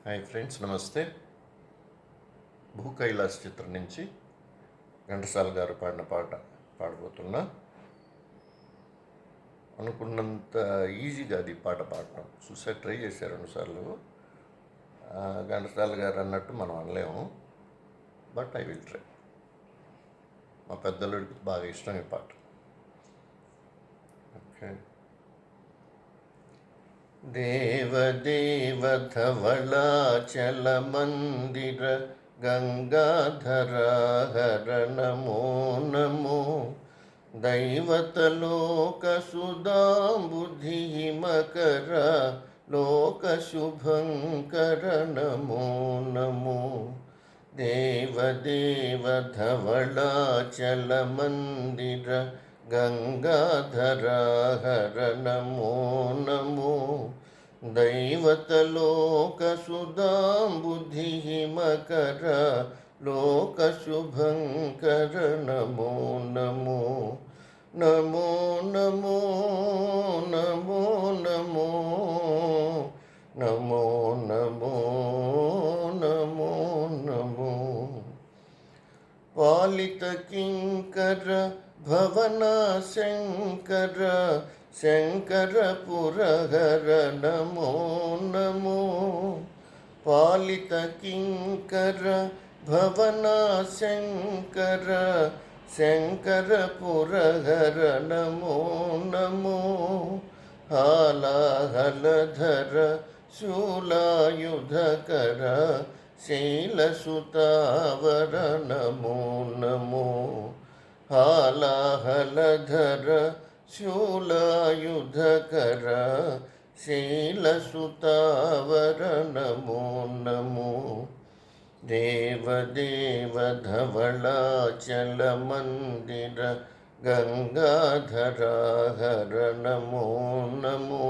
Hi friends, నమస్తే. భూ కైలాస్ చిత్రం నుంచి ఘంటసాల గారు పాడిన పాట పాడబోతున్నా. అనుకున్నంత ఈజీగా అది పాట పాడటం ట్రై చేశారు 2 సార్లు. ఘంటసాల గారు అన్నట్టు మనం అనలేము, బట్ ఐ విల్ ట్రై. మా పెద్దలుడికి బాగా ఇష్టం ఈ పాట. ఓకే. దేవదేవ ధవళాచల మందిర గంగాధర నమో నమో. దైవతలోక సుధాంబుధి మకర లోక శుభంకర నమో నమో. దేవదేవ ధవళాచల మందిర గంగాధర హర నమో నమో. దైవతలోక సుధాంబుధి మకర లోక శుభంకర నమో నమో. నమో నమో నమో నమో నమో నమో నమో నమో. పాలిత కింకర భవన శంకర శంకర పురహర నమో నమో. పాలిత కింకర భవన శంకర శంకర పురహర నమో నమో. హాలాహలధర శూలాయుధకర శైలసుతావర నమో నమో. హాలాహలధర శూలాయుధకర శైలసుతావర నమో నమో. దేవదేవ ధవళాచల మందిర గంగాధర హర నమో నమో.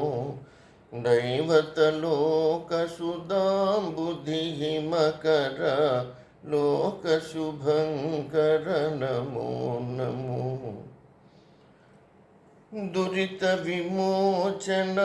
దైవతలోక సుధాంబుధి మకర లోక శుభంకర నమో నమో. దురిత విమోచన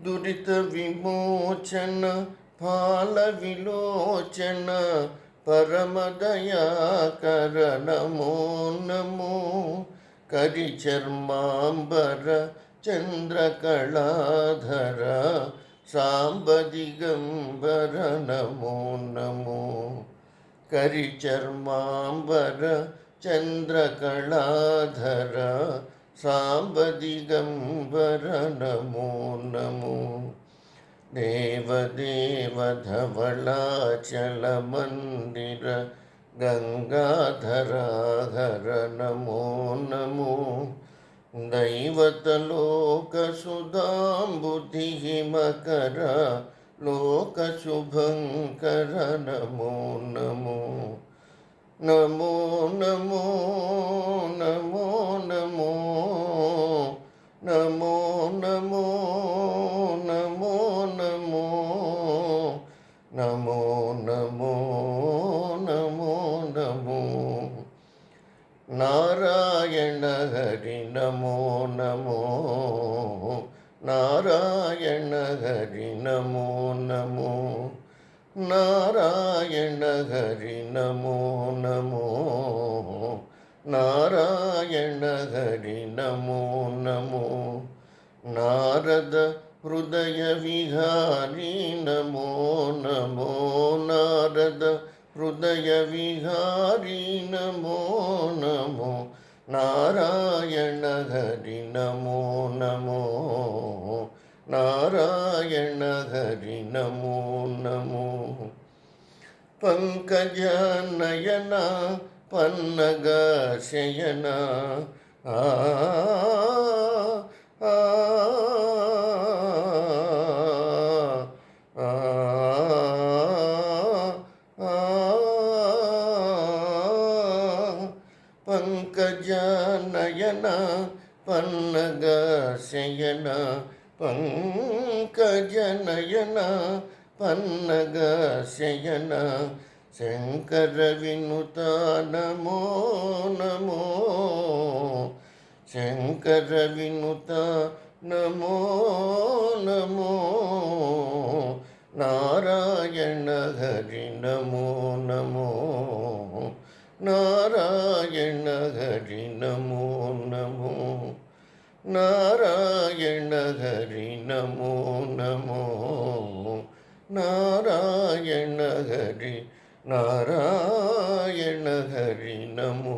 దురిత విమోచన ఫాల విలోచన పరమదయాకర నమో నమో. కరిచర్మాంబర చంద్రకళాధర సాంబదిగంబర నమో నమో. కరిచర్మాంబర చంద్రకళాధర సాంబదిగంబర నమో నమో. దేవదేవ ధవళాచల మందిర గంగాధర హర నమో నమో. దైవతలోక సుధాంబుధి మకర లోక శుభంకర నమో నమో. నమో నమో నమో నమో నమో నమో నమో నమో నమో నమో నమో నమో. నారాయణ హరి నమో నమో. నారాయణ హరి నమో నమో. నారాయణ హరి నమో నమో. నారాయణ హరి నమో నమో. నారద హృదయ విహారీ నమో నమో. నారద హృదయ విహారీ నమో నమో. నారాయణ హరి నమో నమో. నారాయణ హరి నమో నమో. పంకజ నయన పన్నగ శయన ఆ ఆ ఆ పంకజనయన పన్నగ శయన పంకజనయన పన్నగ శయన శంకర వినుత నమో నమో శంకర వినుత నమో నమో నారాయణ హరి నమో నమో నారాయణ హరి నమో నమో నారాయణ హరి నమో నమో నారాయణ హరి నారాయణ హరి నమో